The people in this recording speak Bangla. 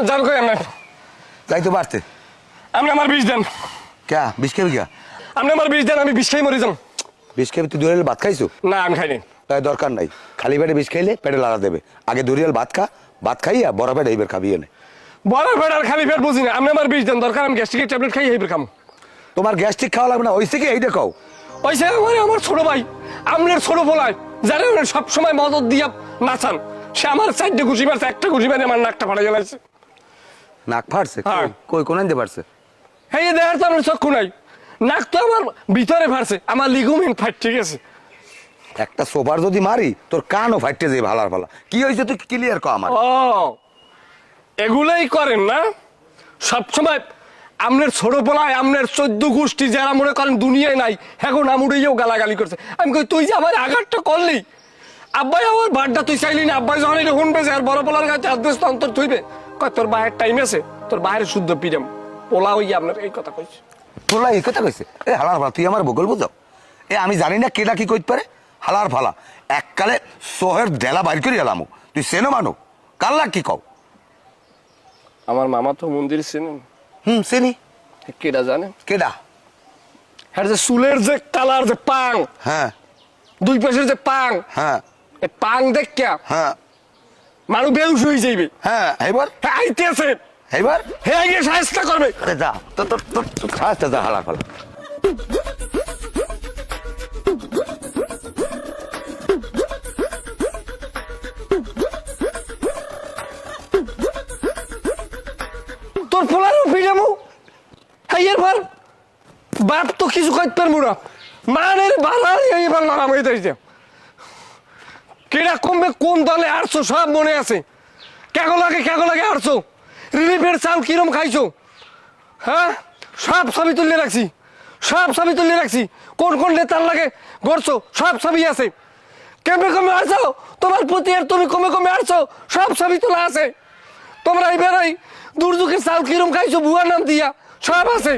জান কই আমরা যাই তো পারতে আপনি আমার বিষ দেন। ক্যা বিষ খাবি ক্যা? আপনি আমার বিষ দেন, আমি বিষ খাই মরে যাম। বিষ খাবি? তুই দরিয়াল ভাত খাইছো? না আমি খাইনি। তাই দরকার নাই, খালি পেটে বিষ খাইলে পেটে লাড়া দেবে। আগে দরিয়াল ভাত খা, ভাত খাইয়া বড় পেট এইবার খাবি এনে। বড় পেট আর খালি পেট বুঝি না। আপনি আমার বিষ দেন, দরকার আমি গ্যাস্ট্রিকের ট্যাবলেট খাই এইবার খাম। তোমার গ্যাস্ট্রিক খাওয়া লাগবে না, ওইসে কি এইটা খাও। ওইসে আমার ছোট ভাই, আপনার ছোট বলায় যারা সব সময় মদত দিয়া নাচান, সে আমার 4টে ঘুষি মারছে, একটা ঘুষি মারে আমার নাকটা ফাটা গেছে। নাক ফাটছে? হ্যাঁ। কই কোন আনতে পারছে? হ্যাঁ দেখার তো আপনার চক্ষু নাই, নাক তো আমার ভিতরে ফাটছে, আমার লিগুমেন্ট ফাট, ঠিক আছে। একটা সোফার যদি মারি তোর কানও ফাটতে যাবে ভালার ভালা। কি হয়েছে তুই ক্লিয়ার কর আমার। ও এগুলাই করেন না সব সময়। আপনার ছোট বলায় আপনার 14 গোষ্ঠী যারা মনে করেন দুনিয়ায় নাই, এখন আমুড়েও গালাগালি করছে। আমি কই তুই যে আমার আঘাতটা করলি, আব্বাই আমার বাড্ডা তুই চাইলি না, আব্বাই যখন এটা শুনবে আর বড় পোলার কাছে আদেশ তো অন্তর থইবে, কয় তোর বাইরের টাইম আছে, তোর বাইরের শুদ্ধ পিরাম পোলা হইয়া আপনার এই কথা কইছে। তোলা এই কথা কইছে? এ হালার ভালা, তুই আমার বগল বুঝাও। এ আমি জানি না কেডা কি কইতে পারে। হালার ভালা এককালে সোহের ডেলা বাইর করে এলাম। তুই সেনো মানো কাল্লা কি কও? আমার মামা তো মন্দির চিনেন? চিনি। কেডা জানেন? কেডা? হ্যাঁ, যে চুলের যে কালার, যে পাং, হ্যাঁ দুই পাশের যে পাং, হ্যাঁ এই পাং দেখিয়া হ্যাঁ মানুষ বেউস হয়ে যাইবে। হ্যাঁ এইবার হ্যাঁ আইতে আছে, এইবার হ্যাঁ গিয়ে সাহায্য করবে। আরে যা তো তোর তোর খাসটা যা হালার ভালা। তোর পোলারও ফিরামু। হ্যাঁ এরপর বাপ তো কিছু করতে পারবো না, মানের বালা এইবার মারাম হয়ে যাইছে। কেডা কমবে, কোন দলে আটছো সব মনে আছে। কেগো লাগে আটছো, রিলিফের চাল কিরম খাইছো, হ্যাঁ সব ছবি তুলে রাখছি, সব ছবি তুলে রাখছি। কোন কোন নেতার লাগে গড়ছো সব ছবি আছে। কমে কমে আসছো তোমার প্রতি, আর তুমি কমে কমে আসছো সব ছবি তোলা আছে। তোমরা এই বেড়াই দুর্যোগের চাল কিরম খাইছো বুয়ার নাম দিয়া সব আছে।